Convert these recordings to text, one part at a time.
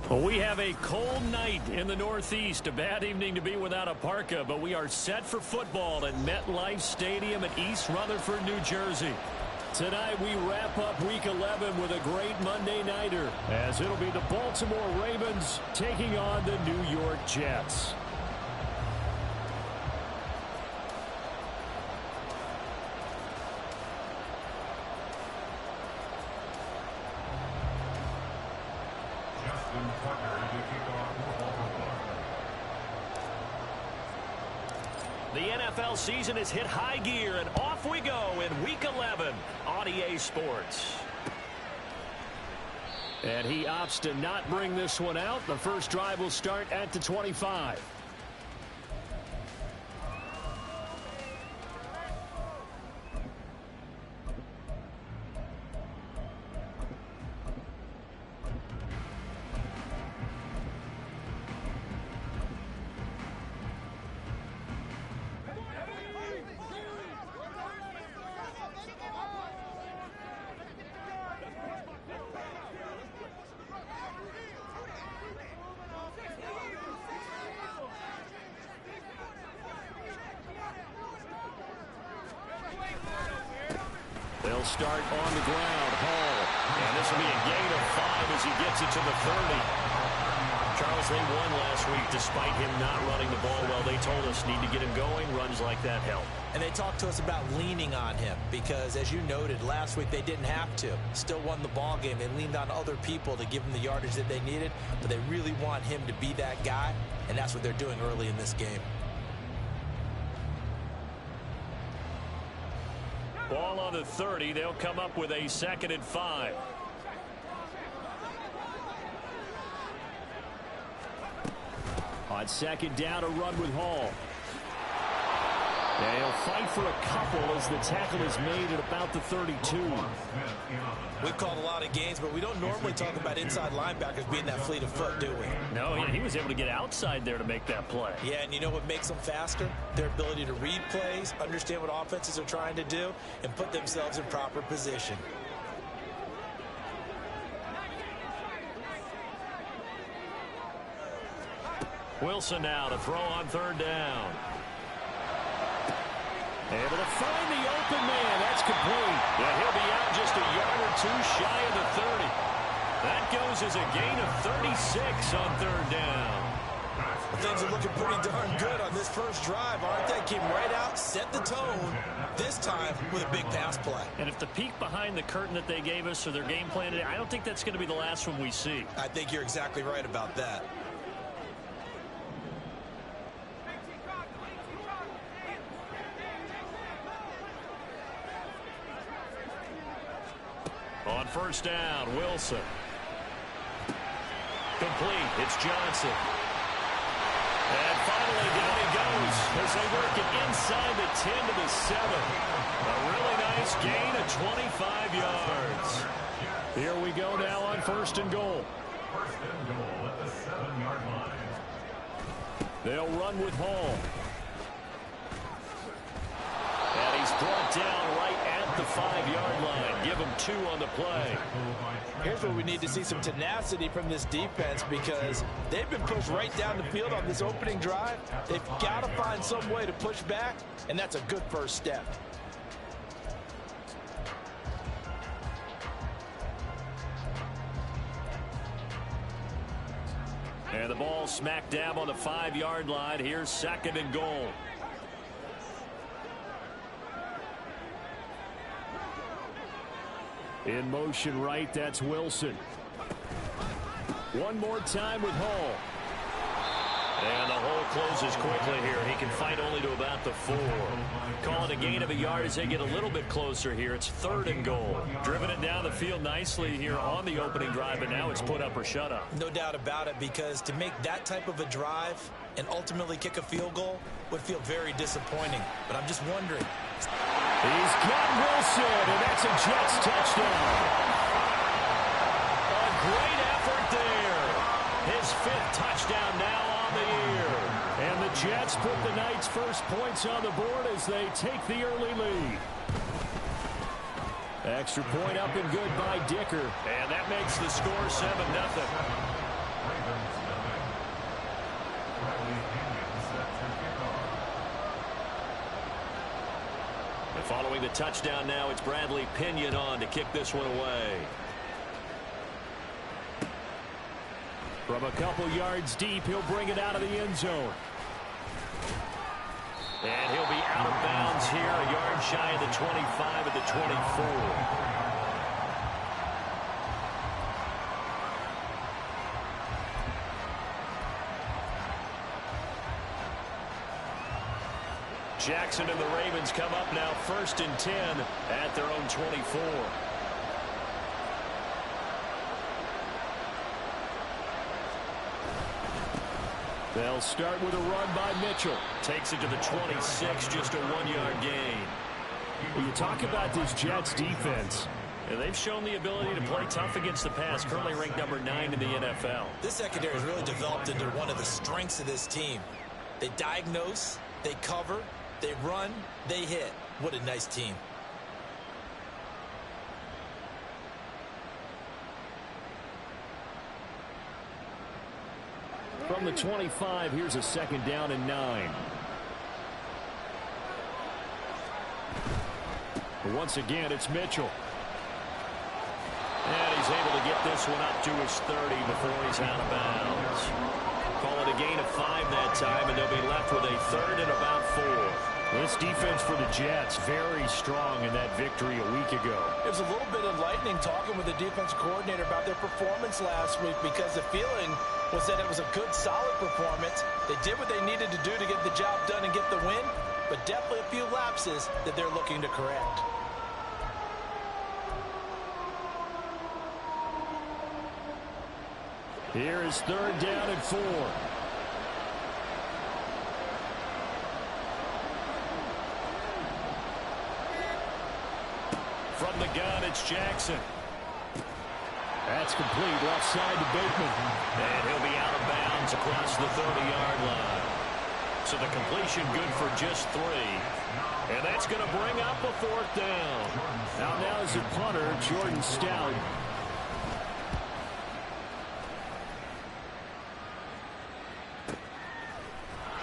Well, we have a cold night in the Northeast. A bad evening to be without a parka, but we are set for football at MetLife Stadium in East Rutherford, New Jersey. Tonight we wrap up Week 11 with a great Monday nighter, as it'll be the Baltimore Ravens taking on the New York Jets. The NFL season has hit high gear, and off we go in Week 11 on EA Sports. And he opts to not bring this one out. The first drive will start at the 25. They'll start on the ground. Hall. And this will be a gain of 5 as he gets it to the 30. Charles, they won last week despite him not running the ball well. They told us need to get him going. Runs like that help. And they talked to us about leaning on him because, as you noted, last week they didn't have to. Still won the ball game. They leaned on other people to give them the yardage that they needed, but they really want him to be that guy, and that's what they're doing early in this game. Ball on the 30. They'll come up with a 2nd and 5. On 2nd down, a run with Hall. And he'll fight for a couple as the tackle is made at about the 32. We've called a lot of games, but we don't normally talk about inside linebackers being that fleet of foot, do we? No, he was able to get outside there to make that play. Yeah, and you know what makes them faster? Their ability to read plays, understand what offenses are trying to do, and put themselves in proper position. Wilson now to throw on 3rd down. Able to find the open man. That's complete. Yeah, he'll be out just a yard or 2 shy of the 30. That goes as a gain of 36 on 3rd down. Things are looking pretty darn good on this first drive, aren't they? Came right out, set the tone, this time with a big pass play. And if the peek behind the curtain that they gave us or their game plan today, I don't think that's going to be the last one we see. I think you're exactly right about that. On 1st down, Wilson. Complete. It's Johnson. And finally, down he goes as they work it inside the 10 to the 7. A really nice gain of 25 yards. Here we go now on 1st and goal. 1st and goal at the 7-yard line. They'll run with Hall. And he's brought down right at the 5-yard line. Give him 2 on the play. Here's where we need to see some tenacity from this defense because they've been pushed right down the field on this opening drive. They've got to find some way to push back, and that's a good first step. And the ball smack dab on the 5-yard line. Here's 2nd and goal. In motion right, that's Wilson. One more time with Hall. And the hole closes quickly here. He can fight only to about the 4. Call it a gain of a yard as they get a little bit closer here. It's 3rd and goal. Driven it down the field nicely here on the opening drive, but now it's put up or shut up. No doubt about it, because to make that type of a drive and ultimately kick a field goal would feel very disappointing. But I'm just wondering. He's got Wilson, and that's a Jets touchdown. A great effort there. His 5th touchdown now on the year. And the Jets put the Knights' first points on the board as they take the early lead. Extra point up and good by Dicker. And that makes the score 7-0. And following the touchdown now, it's Bradley Pinion on to kick this one away. From a couple yards deep, he'll bring it out of the end zone. And he'll be out of bounds here, a yard shy of the 25 at the 24. Jackson and the Ravens come up now 1st and 10 at their own 24. They'll start with a run by Mitchell. Takes it to the 26, just a 1-yard gain. When you talk about this Jets defense, they've shown the ability to play tough against the pass, currently ranked number 9 in the NFL. This secondary has really developed into one of the strengths of this team. They diagnose, they cover, they run, they hit. What a nice team. From the 25, here's a 2nd down and 9. Once again, it's Mitchell. And he's able to get this one up to his 30 before he's out of bounds. Call it a gain of 5 that time, and they'll be left with a 3rd and about 4. This defense for the Jets, very strong in that victory a week ago. It was a little bit enlightening talking with the defense coordinator about their performance last week, because the feeling was that it was a good, solid performance. They did what they needed to do to get the job done and get the win, but definitely a few lapses that they're looking to correct. Here is 3rd down and 4. From the gun, it's Jackson. That's complete, left side to Bateman. And he'll be out of bounds across the 30-yard line. So the completion good for just 3. And that's going to bring up a 4th down. Now is the punter, Jordan Stout.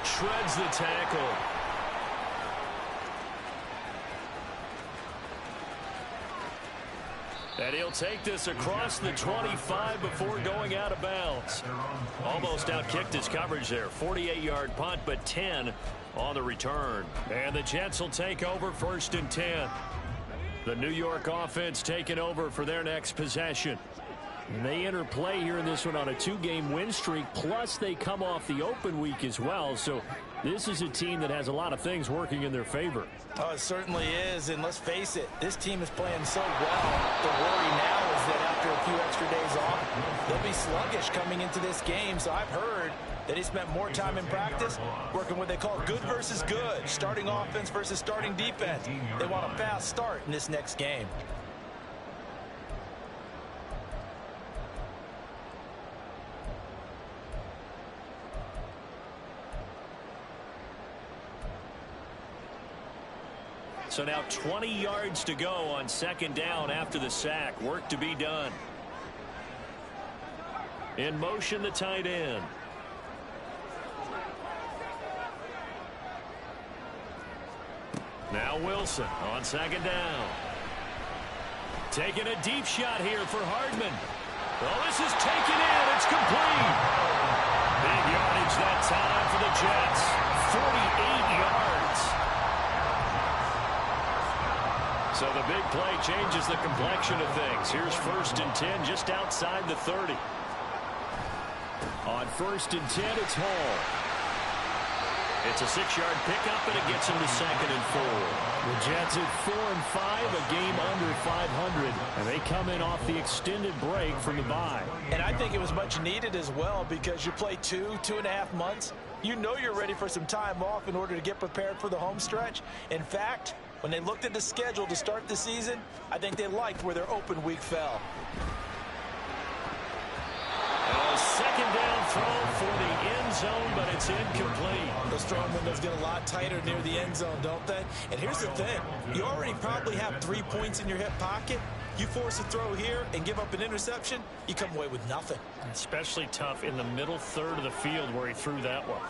Shreds the tackle. And he'll take this across the 25 before going out of bounds. Almost outkicked his coverage there. 48-yard punt, but 10 on the return. And the Jets will take over 1st and 10. The New York offense taking over for their next possession. And they enter play here in this one on a 2-game win streak, plus they come off the open week as well. So this is a team that has a lot of things working in their favor. Oh, it certainly is, and let's face it, this team is playing so well. The worry now is that after a few extra days off, they'll be sluggish coming into this game. So I've heard that he spent more time in practice working what they call good versus good, starting offense versus starting defense. They want a fast start in this next game. So now 20 yards to go on 2nd down after the sack. Work to be done. In motion, the tight end. Now Wilson on 2nd down. Taking a deep shot here for Hardman. Well, this is taken in. It's complete. Big yardage that time for the Jets. 48 yards. So the big play changes the complexion of things. Here's 1st and 10 just outside the 30. On 1st and 10, it's Hall. It's a 6-yard pickup, and it gets him to 2nd and 4. The Jets at 4 and 5, a game under 500, and they come in off the extended break from the bye. And I think it was much needed as well, because you play 2.5 months. You know you're ready for some time off in order to get prepared for the home stretch. In fact, when they looked at the schedule to start the season, I think they liked where their open week fell. A 2nd down throw for the end zone, but it's incomplete. Those throwing windows get a lot tighter near the end zone, don't they? And here's the thing. You already probably have 3 points in your hip pocket. You force a throw here and give up an interception, you come away with nothing. Especially tough in the middle third of the field where he threw that one.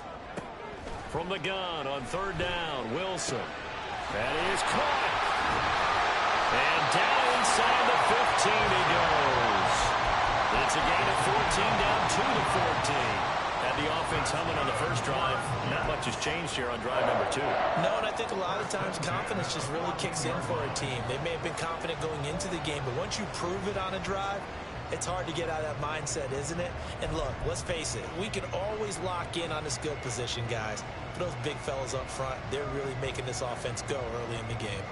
From the gun on 3rd down, Wilson. That is caught. And down inside the 15 he goes. It's a gain of 14, down 2-14. Had the offense humming on the first drive. Not much has changed here on drive number 2. No, and I think a lot of times confidence just really kicks in for a team. They may have been confident going into the game, but once you prove it on a drive, it's hard to get out of that mindset, isn't it? And look, let's face it, we can always lock in on the skill position, guys. But those big fellas up front, they're really making this offense go early in the game.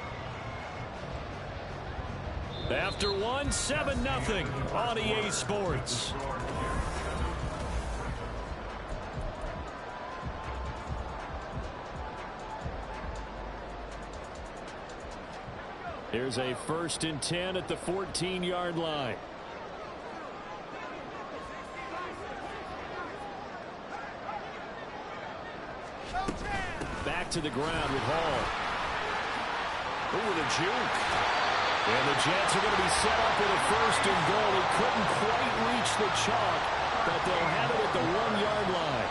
After one, 7-0 on EA Sports. Here's a 1st and 10 at the 14-yard line. Back to the ground with Hall. Ooh, the juke. And the Jets are going to be set up with a 1st and goal. He couldn't quite reach the chalk, but they'll have it at the 1-yard line.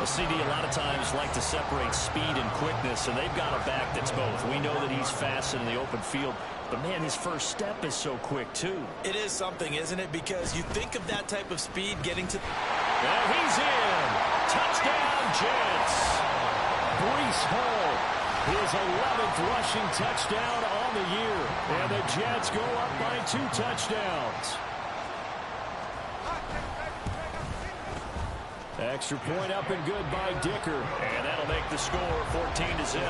The CD a lot of times like to separate speed and quickness, and they've got a back that's both. We know that he's fast in the open field, but, man, his first step is so quick, too. It is something, isn't it? Because you think of that type of speed getting to... And he's in. Touchdown, Jets. Breece Hall, his 11th rushing touchdown on the year. And the Jets go up by 2 touchdowns. Extra point up and good by Dicker. And that'll make the score 14-0.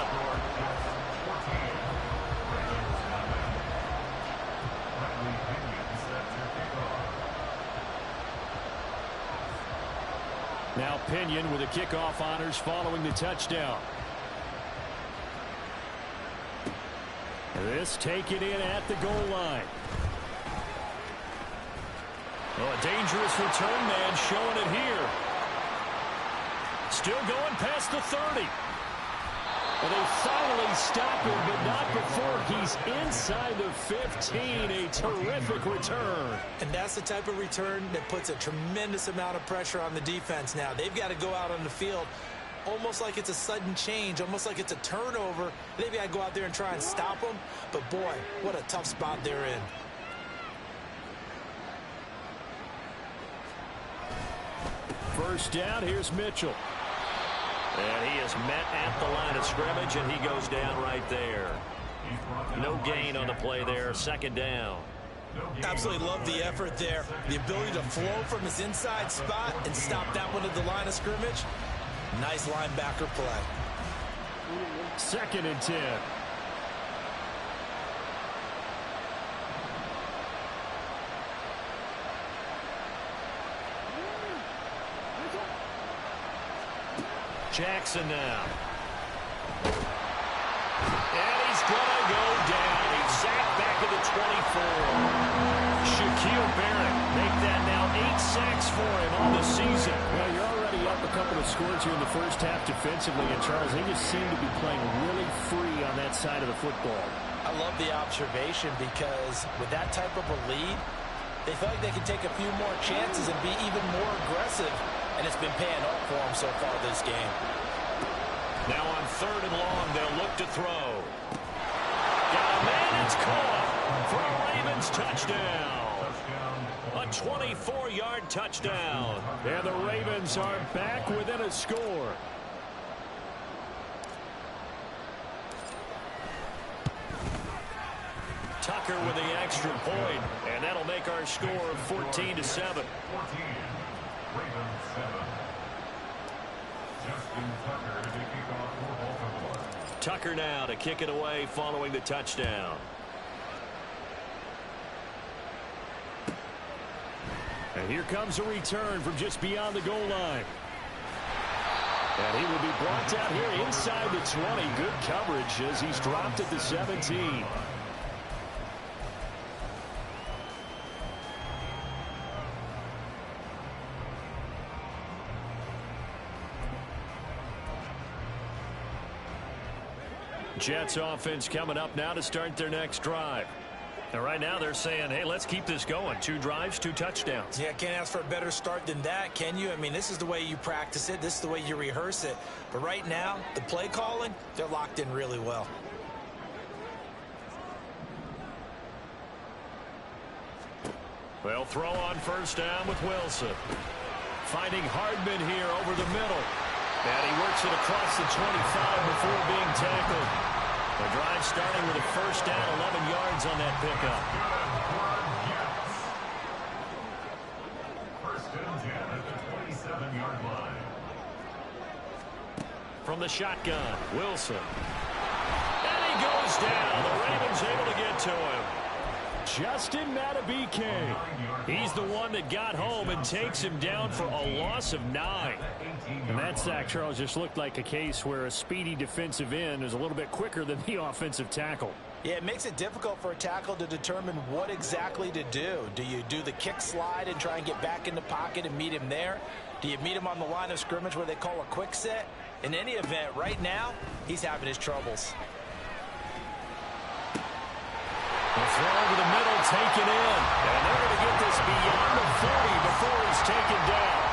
Now Pinion with the kickoff honors following the touchdown. This taken in at the goal line. Oh, a dangerous return man showing it here. Still going past the 30. And they finally stop him, but not before he's inside the 15. A terrific return. And that's the type of return that puts a tremendous amount of pressure on the defense now. They've got to go out on the field almost like it's a sudden change, almost like it's a turnover. They've got to go out there and try and stop them. But, boy, what a tough spot they're in. First down, here's Mitchell. And he is met at the line of scrimmage, and he goes down right there. No gain on the play there. 2nd down. Absolutely love the effort there. The ability to flow from his inside spot and stop that one at the line of scrimmage. Nice linebacker play. 2nd and 10. Jackson now. And he's going to go down. He's sacked back at the 24. Shaquille Barrett make that now 8 sacks for him on the season. Well, you're already up a couple of scores here in the first half defensively, and Charles, they just seem to be playing really free on that side of the football. I love the observation because with that type of a lead, they feel like they can take a few more chances and be even more aggressive. And it's been paying off for them so far this game. Now on 3rd and long, they'll look to throw. Got a man, it's caught for a Ravens touchdown. A 24-yard touchdown. And the Ravens are back within a score. Tucker with the extra point, and that'll make our score 14-7. Tucker now to kick it away following the touchdown. And here comes a return from just beyond the goal line. And he will be brought down here inside the 20. Good coverage as he's dropped at the 17. Jets offense coming up now to start their next drive. And right now they're saying, hey, let's keep this going. 2 drives, 2 touchdowns. Yeah, can't ask for a better start than that, can you? I mean, this is the way you practice it. This is the way you rehearse it. But right now, the play calling, they're locked in really well. They'll throw on first down with Wilson. Finding Hardman here over the middle. And he works it across the 25 before being tackled. The drive starting with a first down, 11 yards on that pickup. First and 10 at the 27-yard line. From the shotgun, Wilson. And he goes down. The Ravens able to get to him. Justin Madubuike. He's the one that got home and takes him down for a loss of 9. And that sack, Charles, just looked like a case where a speedy defensive end is a little bit quicker than the offensive tackle. Yeah, it makes it difficult for a tackle to determine what exactly to do. Do you do the kick slide and try and get back in the pocket and meet him there? Do you meet him on the line of scrimmage where they call a quick set? In any event, right now, he's having his troubles. The throw over the middle, taken in. And they're going to get this beyond the 40 before he's taken down.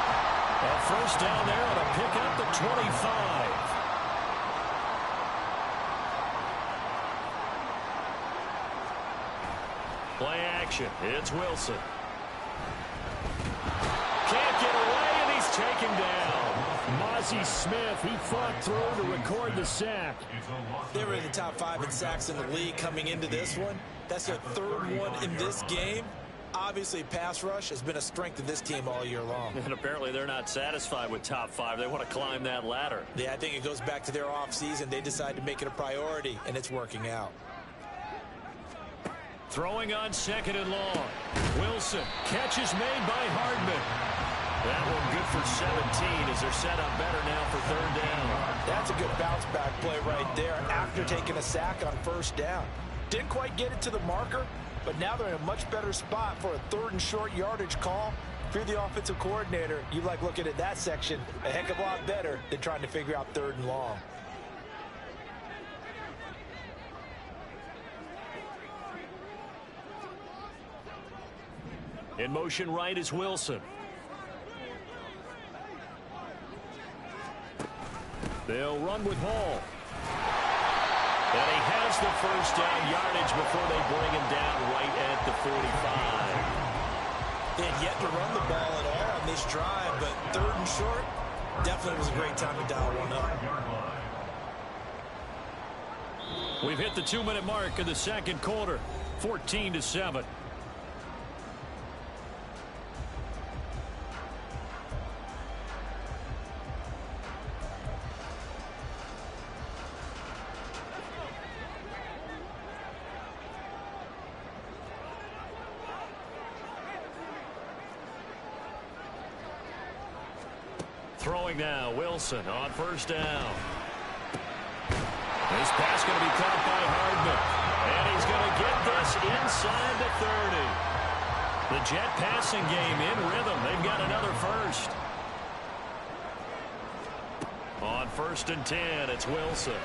A first down there on a pick up the 25. Play action. It's Wilson. Can't get away, and he's taken down. Mozzie Smith, he fought through to record the sack. They were in the top 5 in sacks in the league coming into this one. That's their third one in this game. Obviously, pass rush has been a strength of this team all year long. And apparently they're not satisfied with top 5. They want to climb that ladder. Yeah, I think it goes back to their offseason. They decided to make it a priority, and it's working out. Throwing on second and long. Wilson. Catch is made by Hardman. That one good for 17 as they're set up better now for third down. That's a good bounce back play right there after taking a sack on first down. Didn't quite get it to the marker, but now they're in a much better spot for a third and short yardage call. If you're the offensive coordinator, you like looking at that section a heck of a lot better than trying to figure out third and long. In motion right is Wilson. They'll run with Hall. And he has the first down yardage before they bring him down right at the 45. They had yet to run the ball at all on this drive, but third and short definitely was a great time to dial one up. We've hit the 2-minute mark of the second quarter, 14-7. Throwing now, Wilson on first down. This pass going to be caught by Hardman. And he's going to get this inside the 30. The Jet passing game in rhythm. They've got another first. On first and 10, it's Wilson.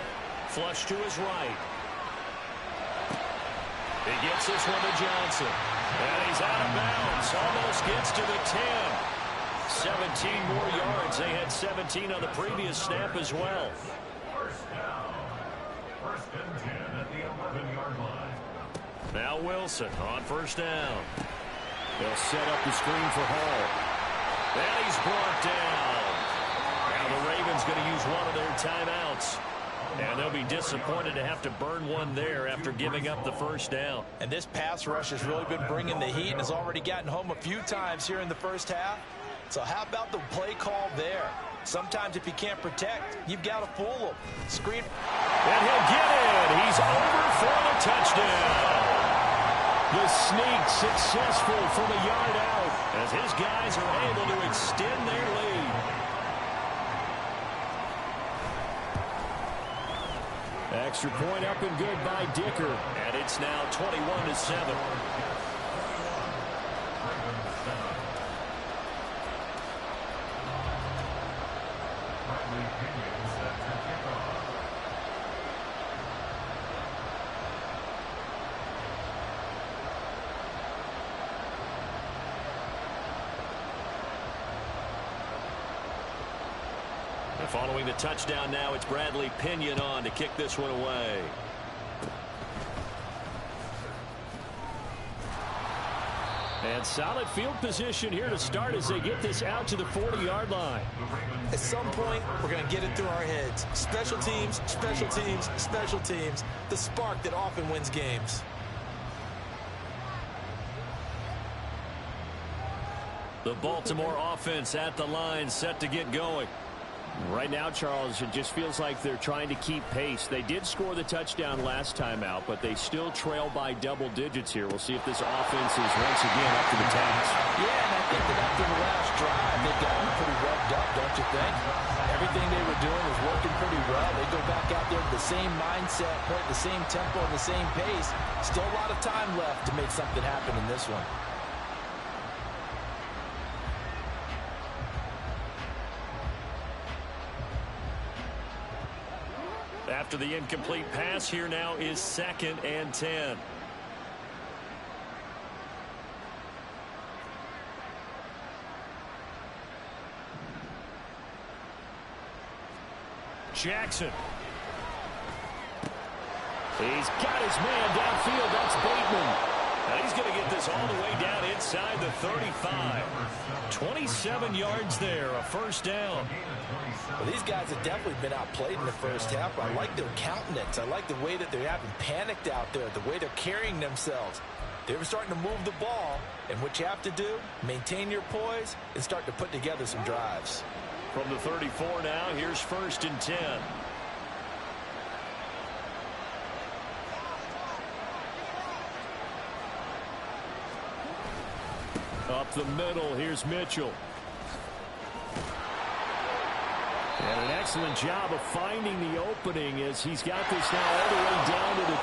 Flush to his right. He gets this one to Johnson. And he's out of bounds. Almost gets to the 10. 17 more yards. They had 17 on the previous snap as well. First down. First and 10 at the 11-yard line. Now Wilson on first down. They'll set up the screen for Hall. And he's brought down. Now the Ravens going to use one of their timeouts. And they'll be disappointed to have to burn one there after giving up the first down. And this pass rush has really been bringing the heat and has already gotten home a few times here in the first half. So how about the play call there? Sometimes if you can't protect, you've got to fool them. Screen. And he'll get it. He's over for the touchdown. The sneak successful from a yard out as his guys are able to extend their lead. Extra point up and good by Dicker. And it's now 21-7. Following the touchdown now, it's Bradley Pinion on to kick this one away. And solid field position here to start as they get this out to the 40-yard line. At some point, we're going to get it through our heads. Special teams, special teams, special teams. The spark that often wins games. The Baltimore offense at the line, set to get going. Right now, Charles, it just feels like they're trying to keep pace. They did score the touchdown last time out, but they still trail by double digits here. We'll see if this offense is once again up to the task. Yeah, and I think that after the last drive, they've gotten pretty revved up, don't you think? Everything they were doing was working pretty well. They go back out there with the same mindset, play at the same tempo and the same pace. Still a lot of time left to make something happen in this one. After the incomplete pass, here now is 2nd and 10. Jackson. He's got his man downfield. That's Bateman. Now he's going to get this all the way down inside the 35. 27 yards there, a first down. Well, these guys have definitely been outplayed in the first half. I like their countenance. I like the way that they haven't panicked out there, the way they're carrying themselves. They were starting to move the ball, and what you have to do, maintain your poise and start to put together some drives. From the 34 now, here's 1st and 10. Up the middle, here's Mitchell. And an excellent job of finding the opening as he's got this now all the way down to the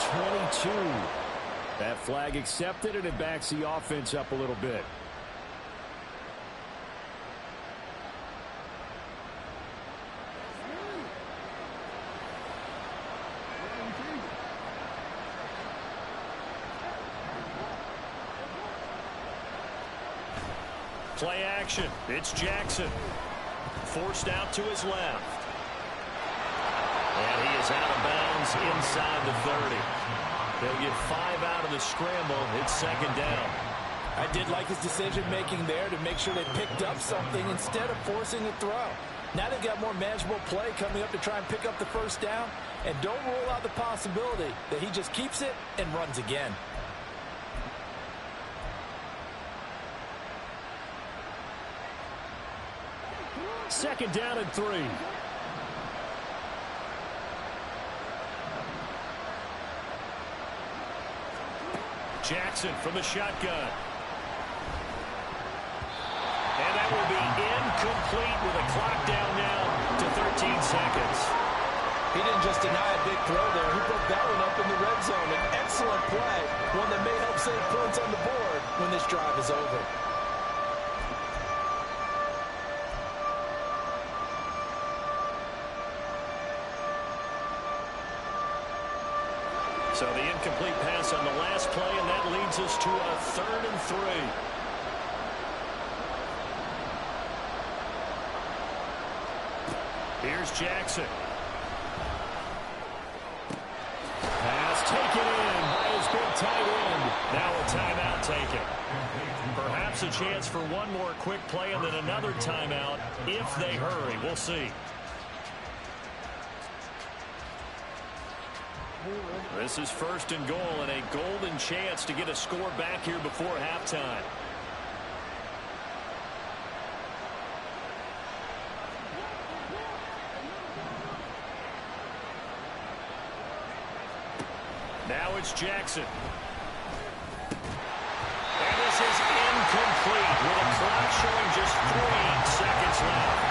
22. That flag accepted, and it backs the offense up a little bit. Play action. It's Jackson. Forced out to his left. And he is out of bounds inside the 30. They'll get 5 out of the scramble. It's 2nd down. I did like his decision-making there to make sure they picked up something instead of forcing a throw. Now they've got more manageable play coming up to try and pick up the first down. And don't rule out the possibility that he just keeps it and runs again. Second down and 3. Jackson from the shotgun. And that will be incomplete with a clock down now to 13 seconds. He didn't just deny a big throw there. He broke that one up in the red zone. An excellent play. One that may help save points on the board when this drive is over. So the incomplete pass on the last play, and that leads us to a 3rd and 3. Here's Jackson. Pass taken in by his big tight end. Now a timeout taken. Perhaps a chance for one more quick play and then another timeout if they hurry. We'll see. This is 1st and goal and a golden chance to get a score back here before halftime. Now it's Jackson. And this is incomplete with a clock showing just 3 seconds left.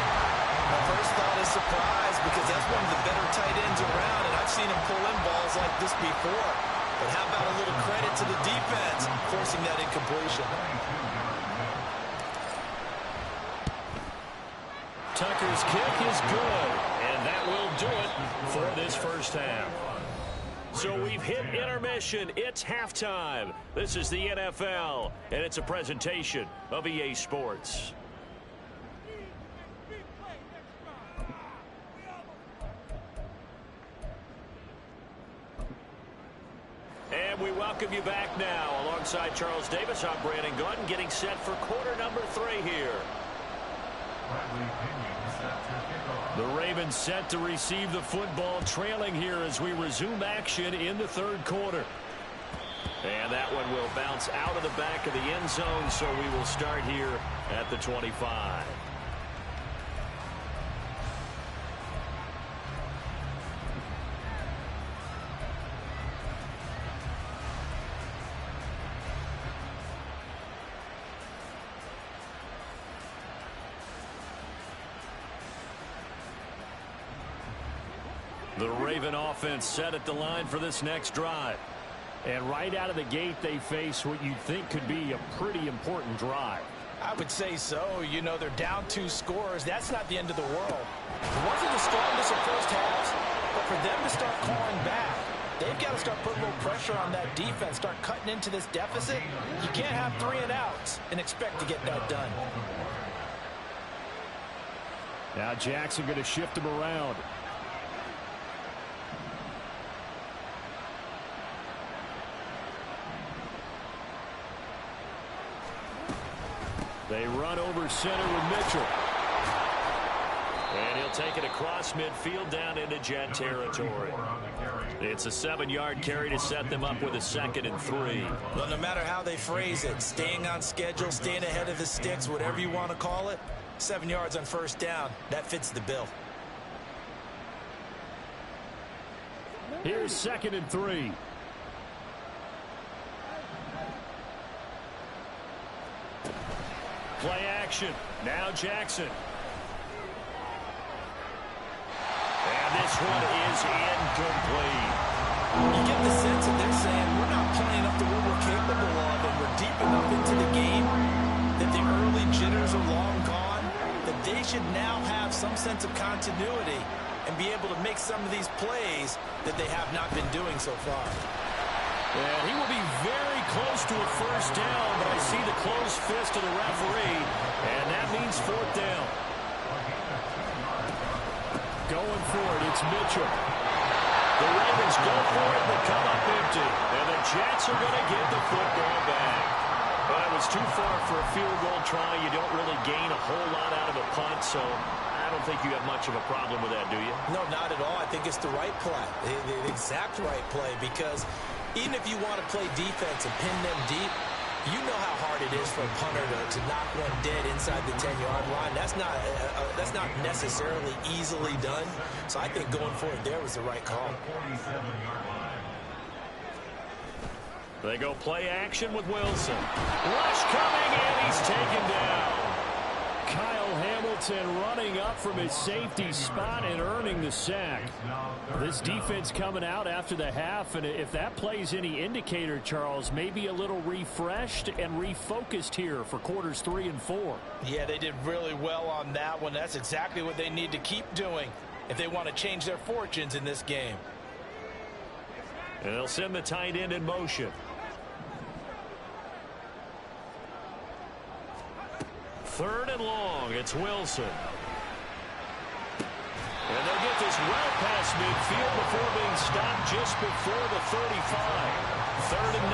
My first thought is surprise because that's one of the better tight ends around, and I've seen him pull in balls like this before. But how about a little credit to the defense forcing that incompletion? Tucker's kick is good, and that will do it for this first half. So we've hit intermission. It's halftime. This is the NFL, and it's a presentation of EA Sports. And And we welcome you back now. Alongside Charles Davis, I'm Brandon Gordon, getting set for quarter number 3 here. The Ravens set to receive the football, trailing here as we resume action in the third quarter. And that one will bounce out of the back of the end zone, so we will start here at the 25. The Raven offense set at the line for this next drive. And right out of the gate, they face what you think could be a pretty important drive. I would say so. You know, they're down 2 scores. That's not the end of the world. It wasn't the strongest of first halves, but for them to start calling back, they've got to start putting a little pressure on that defense, start cutting into this deficit. You can't have 3 and outs and expect to get that done. Now Jackson going to shift him around. They run over center with Mitchell. And he'll take it across midfield down into Jet territory. It's a 7-yard carry to set them up with a 2nd and 3. Well, no matter how they phrase it, staying on schedule, staying ahead of the sticks, whatever you want to call it, 7 yards on first down, that fits the bill. Here's 2nd and 3. Play action. Now Jackson. And this one is incomplete. You get the sense that they're saying we're not playing up to what we're capable of, and we're deep enough into the game that the early jitters are long gone, that they should now have some sense of continuity and be able to make some of these plays that they have not been doing so far. And he will be very close to a first down, but I see the closed fist of the referee, and that means 4th down. Going for it, it's Mitchell. The Ravens go for it, but come up empty. And the Jets are going to get the football back. Well, it was too far for a field goal try. You don't really gain a whole lot out of a punt, so I don't think you have much of a problem with that, do you? No, not at all. I think it's the right play, the exact right play, because even if you want to play defense and pin them deep, you know how hard it is for a punter to knock one dead inside the 10-yard line. That's not necessarily easily done. So I think going for it there was the right call. They go play action with Wilson. Rush coming, and he's taken down. Kyle Hamilton running up from his safety spot and earning the sack. This defense coming out after the half, and if that plays any indicator, Charles, maybe a little refreshed and refocused here for quarters 3 and 4. Yeah, they did really well on that one. That's exactly what they need to keep doing if they want to change their fortunes in this game. And they'll send the tight end in motion. Third and long, it's Wilson. And they'll get this well past midfield before being stopped just before the 35. 3rd and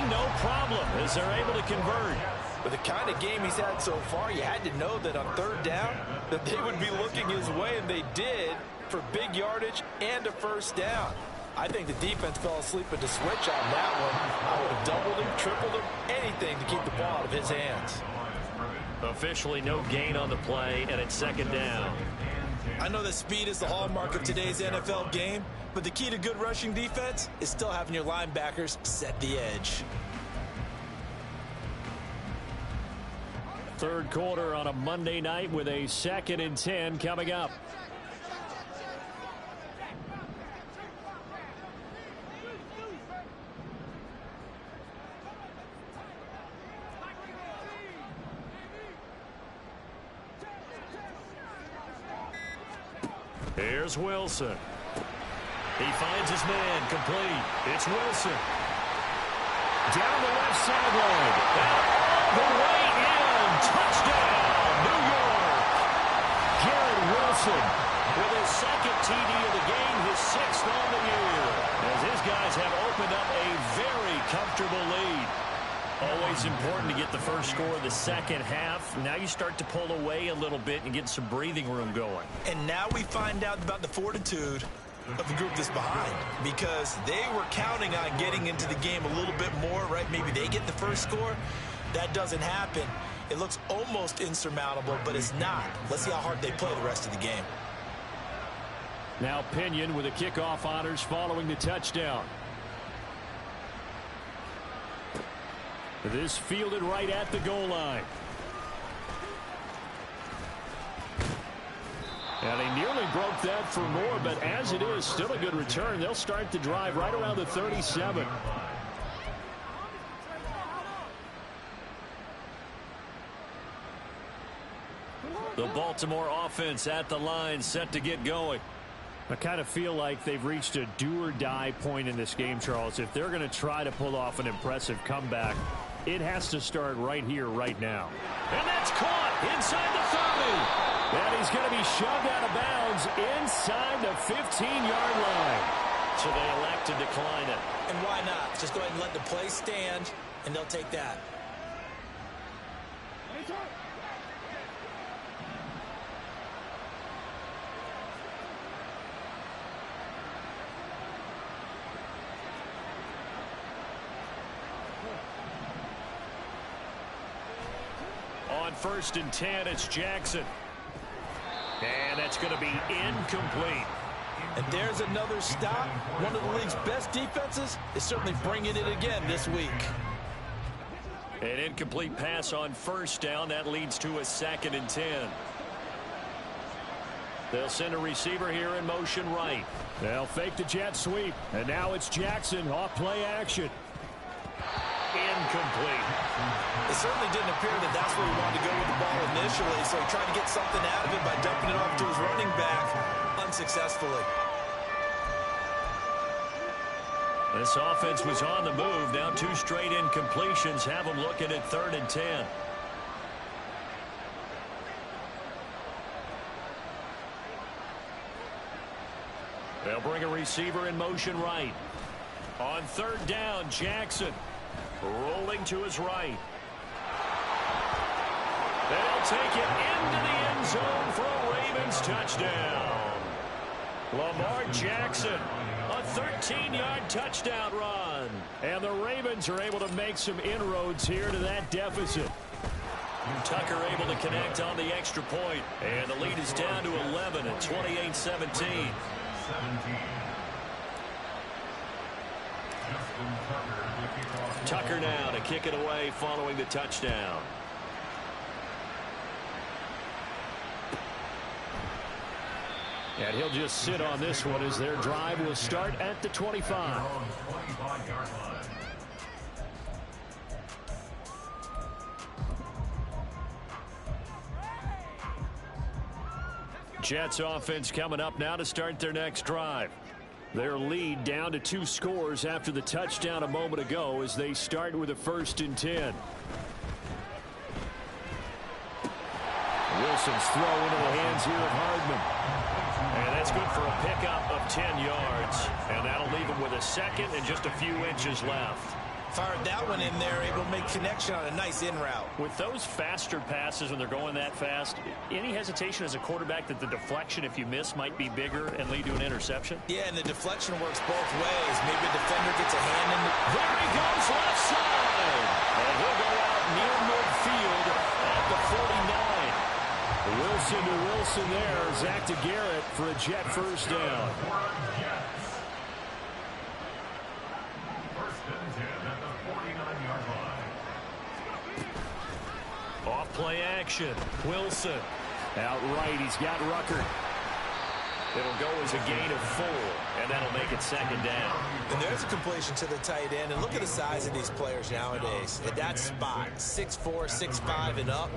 19, no problem, as they're able to convert. With the kind of game he's had so far, you had to know that on 3rd down, that they would be looking his way, and they did, for big yardage and a first down. I think the defense fell asleep at the switch on that one. I would have doubled him, tripled him, anything to keep the ball out of his hands. Officially no gain on the play, and it's 2nd down. I know that speed is the hallmark of today's NFL game, but the key to good rushing defense is still having your linebackers set the edge. Third quarter on a Monday night with a 2nd and 10 coming up. Here's Wilson. He finds his man complete. It's Wilson. Down the left sideline. All the way in. Touchdown, New York. Garrett Wilson with his second TD of the game, his sixth on the year, as his guys have opened up a very comfortable lead. Always important to get the first score of the second half. Now you start to pull away a little bit and get some breathing room going. And now we find out about the fortitude of the group that's behind, because they were counting on getting into the game a little bit more, right? Maybe they get the first score. That doesn't happen. It looks almost insurmountable, but it's not. Let's see how hard they play the rest of the game. Now Pinion with the kickoff honors following the touchdown. This fielded right at the goal line. And they nearly broke that for more, but as it is, still a good return. They'll start the drive right around the 37. The Baltimore offense at the line, set to get going. I kind of feel like they've reached a do-or-die point in this game, Charles. If they're going to try to pull off an impressive comeback, it has to start right here, right now. And that's caught inside the 30. And he's going to be shoved out of bounds inside the 15-yard line. So they elect to decline it. And why not? Just go ahead and let the play stand, and they'll take that. On 1st and 10, it's Jackson. And that's going to be incomplete. And there's another stop. One of the league's best defenses is certainly bringing it again this week. An incomplete pass on 1st down. That leads to a 2nd and 10. They'll send a receiver here in motion right. They'll fake the jet sweep. And now it's Jackson off play action. Incomplete. It certainly didn't appear that that's where he wanted to go with the ball initially, so he tried to get something out of it by dumping it off to his running back unsuccessfully. This offense was on the move. Now 2 straight incompletions have them looking at 3rd and 10. They'll bring a receiver in motion right. On 3rd down, Jackson rolling to his right. They'll take it into the end zone for a Ravens touchdown. Lamar Jackson, a 13-yard touchdown run. And the Ravens are able to make some inroads here to that deficit. Tucker able to connect on the extra point. And the lead is down to 11 at 28-17. Tucker now to kick it away following the touchdown. And he'll just sit on this one as their drive will start at the 25. Jets offense coming up now to start their next drive. Their lead down to 2 scores after the touchdown a moment ago as they start with a 1st and 10. Wilson's throw into the hands here of Hardman. And that's good for a pickup of 10 yards. And that'll leave him with a 2nd and just a few inches left. Fired that one in there, able to make connection on a nice in route. With those faster passes when they're going that fast, any hesitation as a quarterback that the deflection, if you miss, might be bigger and lead to an interception? Yeah, and the deflection works both ways. Maybe a defender gets a hand in the... There he goes, left side! And he'll go out near midfield at the 49. Wilson to Wilson there. Zach to Garrett for a Jet 1st down. Off-play action. Wilson. Outright, he's got Ruckert. It'll go as a gain of 4, and that'll make it 2nd down. And there's a completion to the tight end. And look at the size of these players nowadays. At that spot, 6'4", 6'5", and up.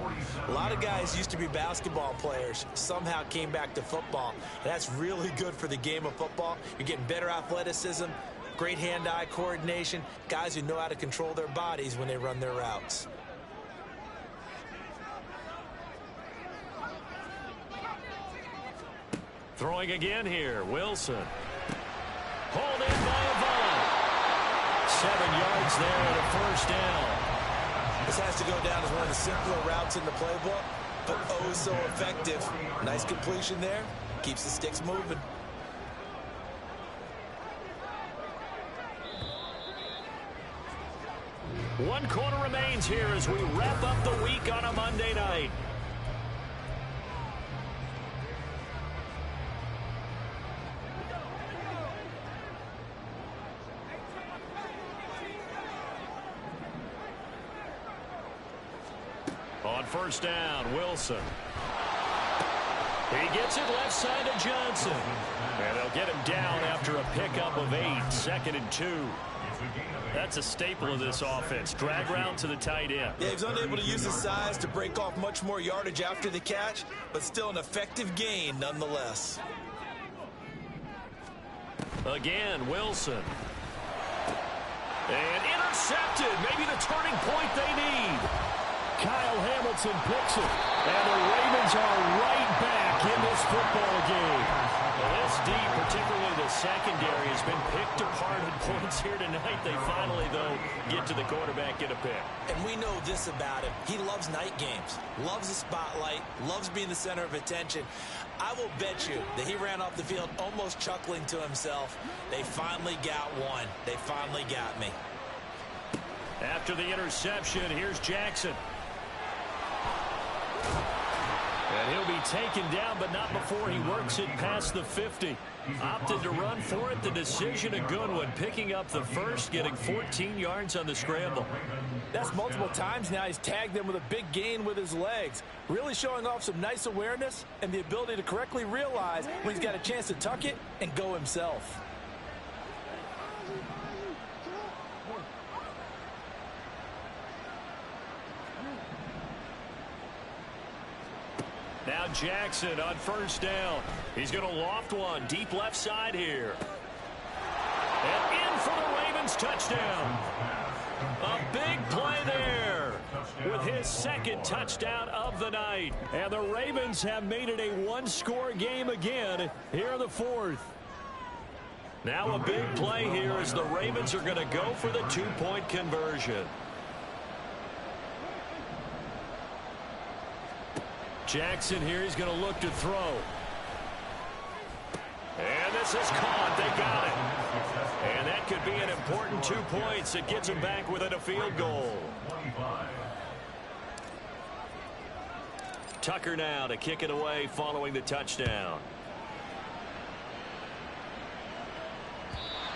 A lot of guys used to be basketball players, somehow came back to football. And that's really good for the game of football. You're getting better athleticism, great hand-eye coordination, guys who know how to control their bodies when they run their routes. Throwing again here, Wilson. Hauled in by Avon. 7 yards there at a first down. This has to go down as one of the simpler routes in the playbook, but oh so effective. Nice completion there. Keeps the sticks moving. One quarter remains here as we wrap up the week on a Monday night. On first down, Wilson. He gets it left side to Johnson. And they'll get him down after a pickup of 8, 2nd and 2. That's a staple of this offense. Drag route to the tight end. Yeah, he's unable to use his size to break off much more yardage after the catch, but still an effective gain nonetheless. Again, Wilson. And intercepted. Maybe the turning point they need. Kyle Hamilton picks it. And the Ravens are right back in this football game. Well, this D, particularly the secondary, has been picked apart at points here tonight. They finally, though, get to the quarterback, get a pick. And we know this about him. He loves night games, loves the spotlight, loves being the center of attention. I will bet you that he ran off the field almost chuckling to himself. They finally got one. They finally got me. After the interception, here's Jackson. And he'll be taken down, but not before he works it past the 50. Opted to run for it. The decision a good one. Picking up the first, getting 14 yards on the scramble. That's multiple times now. He's tagged them with a big gain with his legs. Really showing off some nice awareness and the ability to correctly realize when he's got a chance to tuck it and go himself. Now Jackson on first down. He's going to loft one deep left side here. And in for the Ravens touchdown. A big play there with his 2nd touchdown of the night. And the Ravens have made it a one-score game again here in the 4th. Now a big play here as the Ravens are going to go for the 2-point conversion. Jackson here, he's going to look to throw. And this is caught. They got it. And that could be an important 2 points. It gets him back within a field goal. Tucker now to kick it away following the touchdown.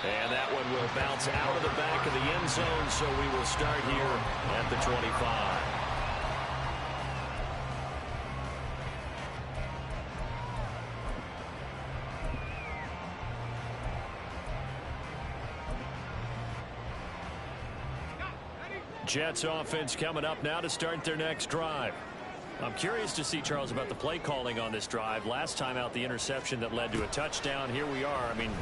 And that one will bounce out of the back of the end zone, so we will start here at the 25. Jets offense coming up now to start their next drive. I'm curious to see, Charles, about the play calling on this drive. Last time out, the interception that led to a touchdown. Here we are. I mean,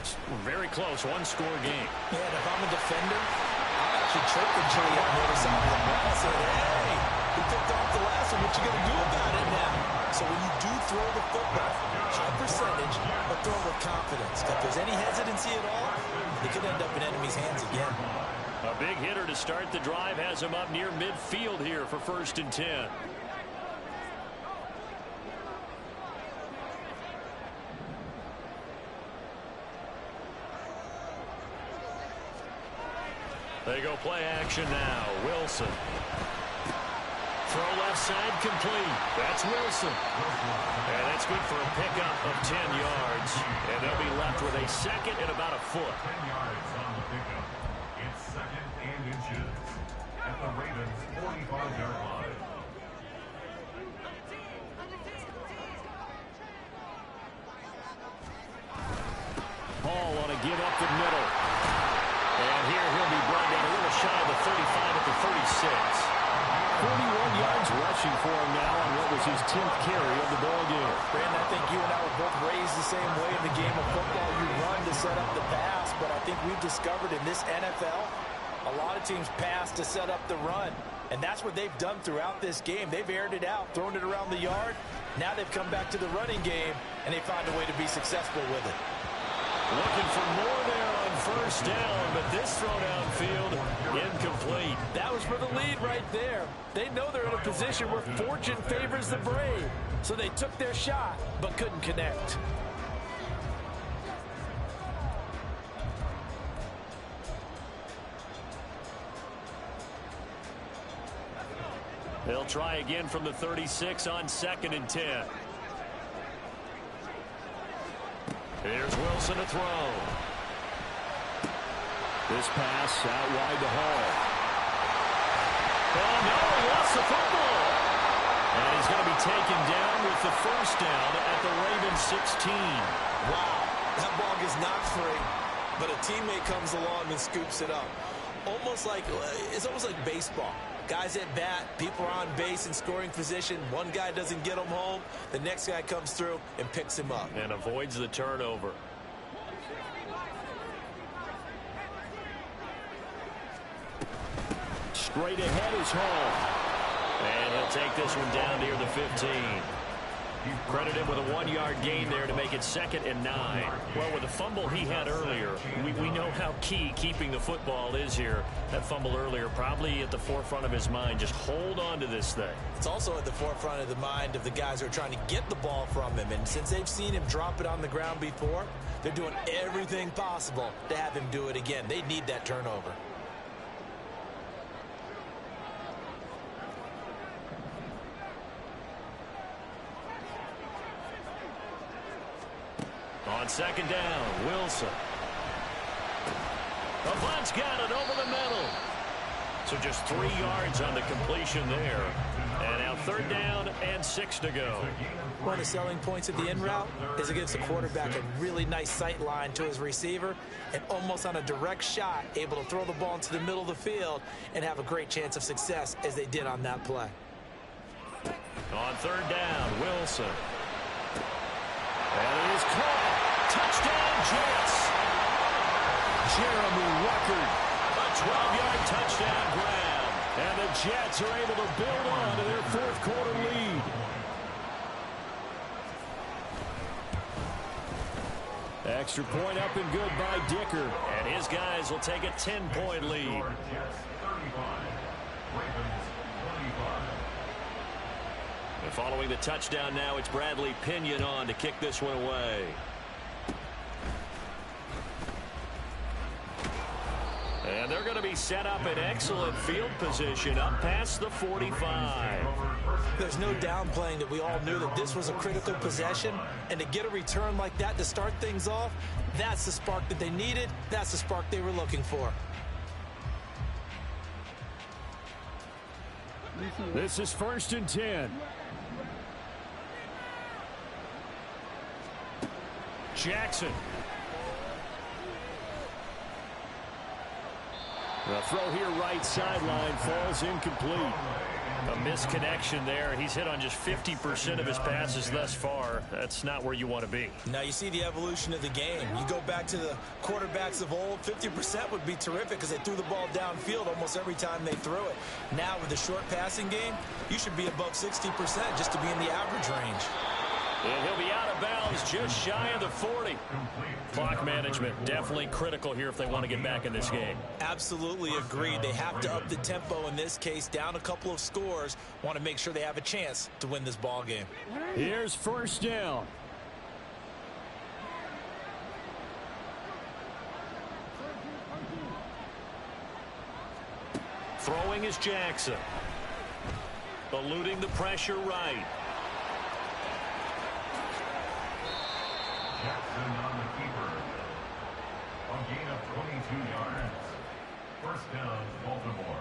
very close, one-score game. Yeah, and if I'm a defender, I'm actually chirping Chili on the other side of the ball, saying, hey, we picked off the last one. What you going to do about it now? So when you do throw the football, high percentage, but throw with confidence. If there's any hesitancy at all, it could end up in enemy's hands again. A big hitter to start the drive has him up near midfield here for 1st and 10. They go play action now. Wilson. Throw left side complete. That's Wilson. And that's good for a pickup of 10 yards. And they'll be left with a 2nd and about a foot. 10 yards on the pickup. It's 2nd and inches at the Ravens' 45-yard line. Hall on a give up the middle. And here he'll be brought down a little shy of the 35 at the 36. 41 yards rushing for him now on what was his 10th carry of the ball game. Brandon, I think you and I were both raised the same way in the game of football. You run to set up the pass, but I think we've discovered in this NFL, a A lot of teams pass to set up the run, and that's what they've done throughout this game. They've aired it out, thrown it around the yard. Now they've come back to the running game, and they find a way to be successful with it. Looking for more there on first down, but this throw downfield incomplete. That was for the lead right there. They know they're in a position where fortune favors the brave. So they took their shot, but couldn't connect. They'll try again from the 36 on 2nd and 10. Here's Wilson to throw. This pass out wide to Hall. Oh, no, he lost the football. And he's going to be taken down with the first down at the Ravens 16. Wow, that ball gets knocked free, but a teammate comes along and scoops it up. It's almost like baseball. Guys at bat, people are on base in scoring position. One guy doesn't get him home. The next guy comes through and picks him up. And avoids the turnover. Straight ahead is Hall. And he'll take this one down near the 15. Credit him with a 1-yard gain there to make it 2nd and 9. Well, with the fumble he had earlier, we know how key keeping the football is here. That fumble earlier probably at the forefront of his mind. Just hold on to this thing. It's also at the forefront of the mind of the guys who are trying to get the ball from him. And since they've seen him drop it on the ground before, they're doing everything possible to have him do it again. They need that turnover. On 2nd down, Wilson. Avant's got it over the middle. So just 3 yards on the completion there. And now 3rd down and 6 to go. One of the selling points of the in route is it gives the quarterback a really nice sight line to his receiver and almost on a direct shot able to throw the ball into the middle of the field and have a great chance of success as they did on that play. On 3rd down, Wilson. And it is caught. Touchdown, Jets. Jeremy Ruckert, a 12-yard touchdown grab. And the Jets are able to build on to their 4th quarter lead. Extra point up and good by Dicker. And his guys will take a 10-point lead. And following the touchdown now, it's Bradley Pinion on to kick this one away. And they're going to be set up in excellent field position up past the 45. There's no downplaying that we all knew that this was a critical possession, and to get a return like that to start things off, that's the spark that they needed. That's the spark they were looking for. This is 1st and 10. Jackson. The throw here right sideline falls incomplete. A misconnection there. He's hit on just 50% of his passes thus far. That's not where you want to be. Now you see the evolution of the game. You go back to the quarterbacks of old, 50% would be terrific because they threw the ball downfield almost every time they threw it. Now with the short passing game, you should be above 60% just to be in the average range. And he'll be out of bounds just shy of the 40. Clock management definitely critical here if they want to get back in this game. Absolutely agreed. They have to up the tempo in this case, down a couple of scores. Want to make sure they have a chance to win this ball game. Here's 1st down. Throwing is Jackson. Eluding the pressure right. Jackson on the keeper. A gain of 22 yards. 1st down, Baltimore.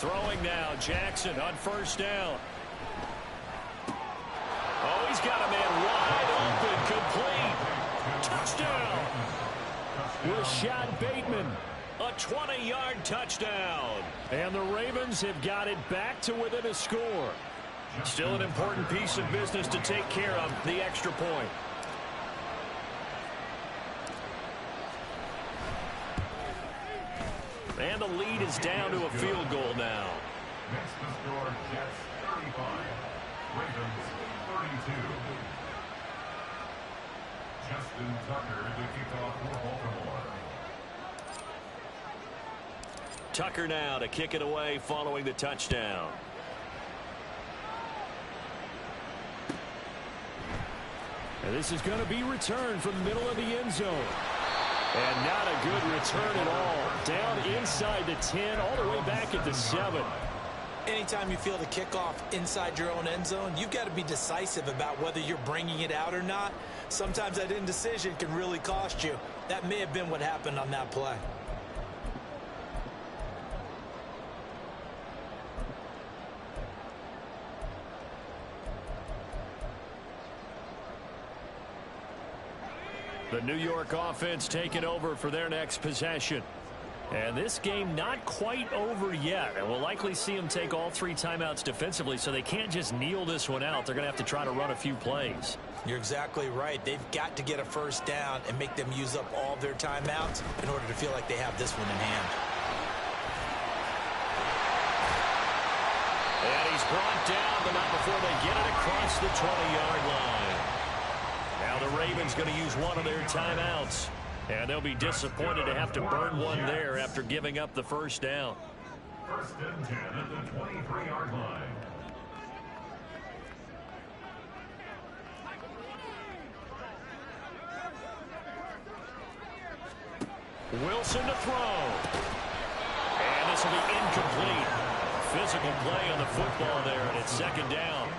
Throwing now, Jackson on first down. Oh, he's got a man wide open, complete. Touchdown. Rashad Bateman, a 20-yard touchdown. And the Ravens have got it back to within a score. Still an important piece of business to take care of, the extra point. And the lead is down to a field goal now. Next to score, Jets 35, Ravens 32. Justin Tucker to kick off for Baltimore. Tucker now to kick it away following the touchdown. And this is going to be returned from the middle of the end zone. And not a good return at all. Down inside the 10, all the way back at the 7. Anytime you feel the kickoff inside your own end zone, you've got to be decisive about whether you're bringing it out or not. Sometimes that indecision can really cost you. That may have been what happened on that play. The New York offense taking over for their next possession. And this game not quite over yet. And we'll likely see them take all 3 timeouts defensively, so they can't just kneel this one out. They're going to have to try to run a few plays. You're exactly right. They've got to get a first down and make them use up all their timeouts in order to feel like they have this one in hand. And he's brought down, but not before they get it across the 20-yard line. Now the Ravens going to use one of their timeouts. And they'll be disappointed to have to burn one there after giving up the first down. First and 10 at the 23-yard line. Wilson to throw. And this will be incomplete. Physical play on the football there, and it's second down.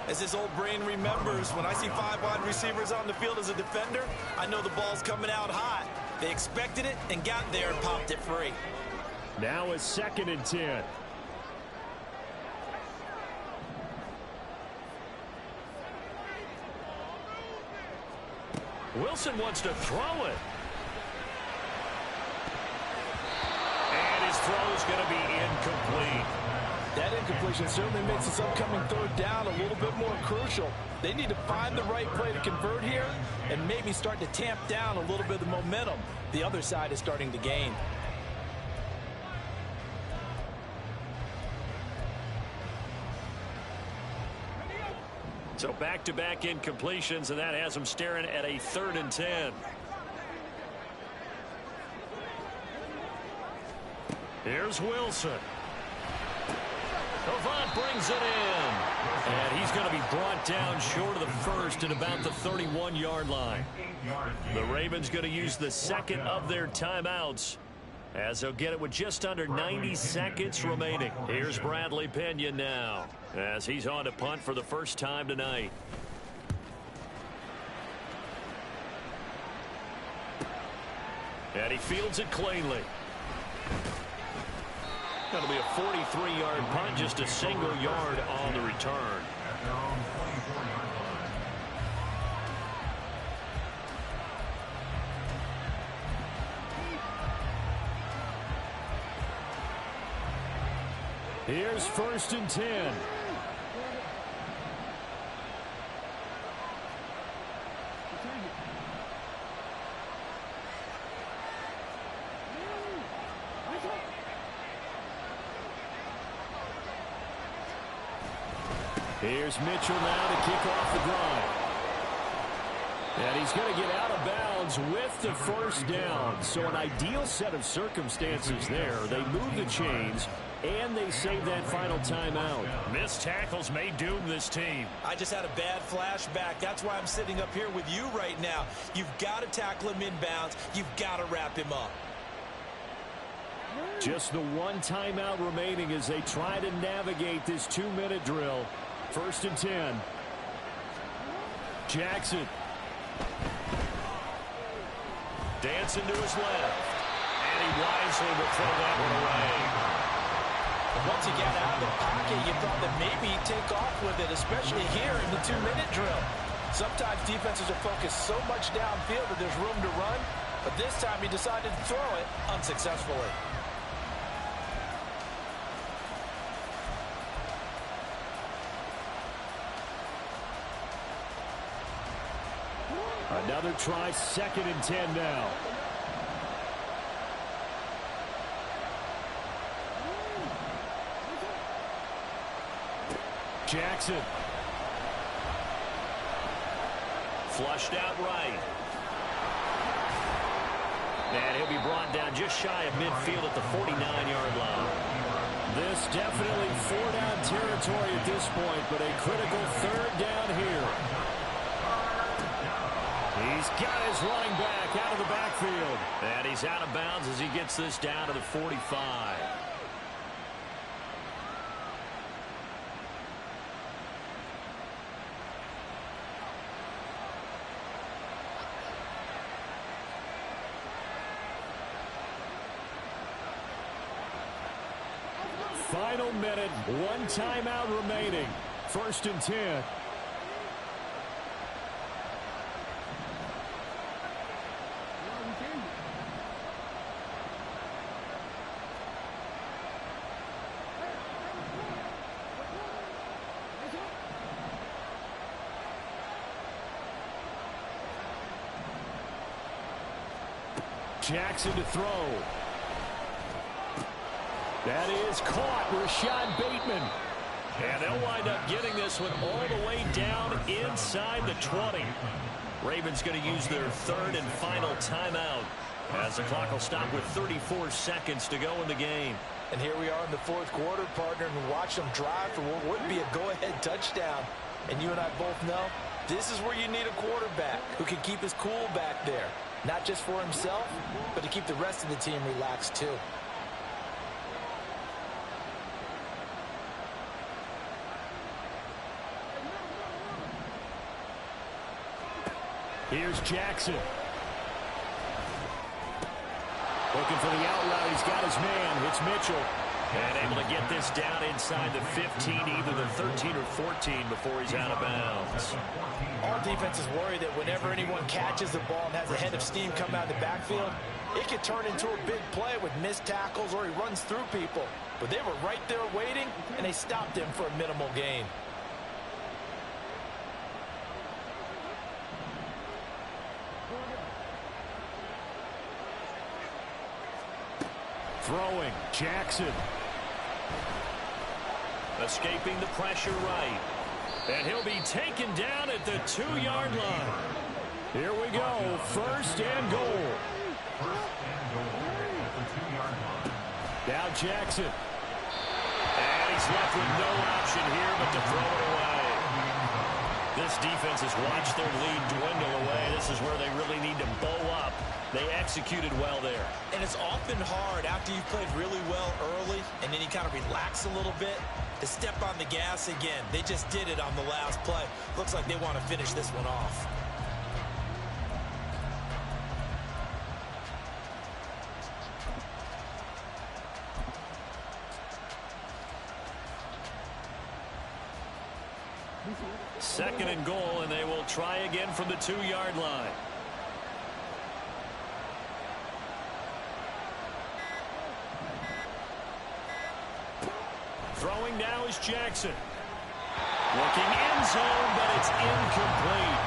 As his old brain remembers, when I see 5 wide receivers on the field as a defender, I know the ball's coming out hot. They expected it and got there and popped it free. Now it's second and 10. Wilson wants to throw it. And his throw is going to be incomplete. That incompletion certainly makes this upcoming third down a little bit more crucial. They need to find the right play to convert here and maybe start to tamp down a little bit of the momentum the other side is starting to gain. So back-to-back incompletions, and that has them staring at a 3rd and 10. Here's Wilson. Avant brings it in. And he's going to be brought down short of the first at about the 31-yard line. The Ravens going to use the second of their timeouts, as they'll get it with just under 90 seconds remaining. Here's Bradley Pinion now, as he's on to punt for the first time tonight. And he fields it cleanly. That'll be a 43-yard punt, just a single yard on the return. At their own 24-yard line. Here's 1st and 10. Here's Mitchell now to kick off the drive. And he's going to get out of bounds with the first down. So an ideal set of circumstances there. They move the chains, and they save that final timeout. Missed tackles may doom this team. I just had a bad flashback. That's why I'm sitting up here with you right now. You've got to tackle him inbounds. You've got to wrap him up. Just the one timeout remaining as they try to navigate this 2-minute drill. 1st and 10. Jackson. Dancing to his left. And he wisely will throw that one away. And once he got out of the pocket, you thought that maybe he'd take off with it, especially here in the 2-minute drill. Sometimes defenses are focused so much downfield that there's room to run, but this time he decided to throw it unsuccessfully. Another try, 2nd and 10 now. Jackson. Flushed out right. And he'll be brought down just shy of midfield at the 49-yard line. This definitely 4-down territory at this point, but a critical 3rd down here. He's got his running back out of the backfield. And he's out of bounds as he gets this down to the 45. Final minute, 1 timeout remaining. 1st and 10. Jackson to throw. That is caught. Rashad Bateman. And they'll wind up getting this one all the way down inside the 20. Ravens going to use their 3rd and final timeout as the clock will stop with 34 seconds to go in the game. And here we are in the 4th quarter, partner, and we watch them drive for what would be a go-ahead touchdown. And you and I both know this is where you need a quarterback who can keep his cool back there. Not just for himself, but to keep the rest of the team relaxed too. Here's Jackson. Looking for the out route. He's got his man. It's Mitchell. And able to get this down inside the 15, either the 13 or 14 before he's out of bounds. All defenses worry that whenever anyone catches the ball and has a head of steam come out of the backfield, it could turn into a big play with missed tackles or he runs through people. But they were right there waiting, and they stopped him for a minimal gain. Throwing, Jackson. Escaping the pressure right. And he'll be taken down at the 2-yard line. Here we go, 1st and goal. Now Jackson. And he's left with no option here but to throw it away. This defense has watched their lead dwindle away. This is where they really need to bow up. They executed well there. And it's often hard after you've played really well early and then you kind of relax a little bit to step on the gas again. They just did it on the last play. Looks like they want to finish this one off. Second and goal, and they will try again from the 2-yard line. Throwing now is Jackson. Looking end zone, but it's incomplete.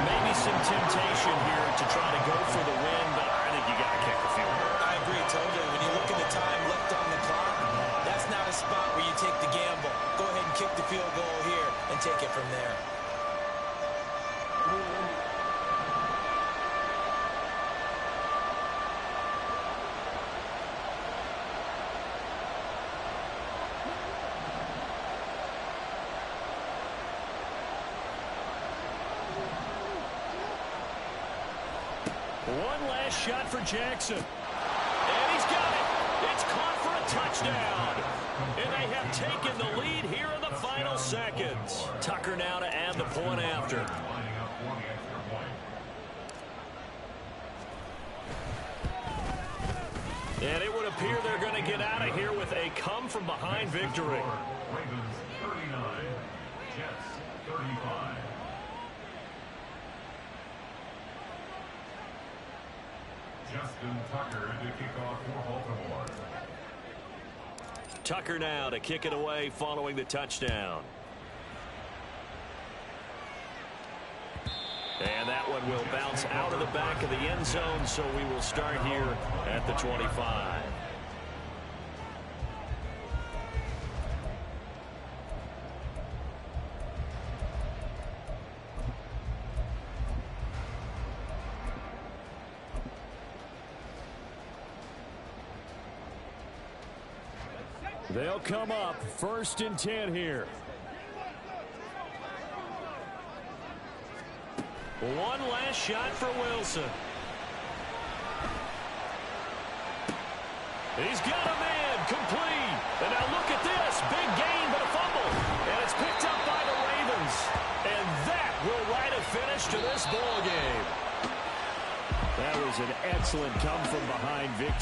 Maybe some temptation here to try to go for the win, but I think you got to kick the field goal. I agree totally. When you look at the time left on the clock, that's not a spot where you take the gamble. Go ahead and kick the field goal here and take it from there. One last shot for Jackson. And he's got it. It's caught for a touchdown. And they have taken the lead here in the final seconds. Tucker now to add the point after. And it would appear they're going to get out of here with a come-from-behind victory. Ravens 39, Jets 35. Justin Tucker to kick off for Baltimore. Tucker now to kick it away following the touchdown. And that one will bounce out of the back of the end zone, so we will start here at the 25. They'll come up 1st and 10 here. One last shot for Wilson. He's got a man complete. And now look at this. Big gain, but a fumble. And it's picked up by the Ravens. And that will write a finish to this ball game. That was an excellent come-from-behind victory.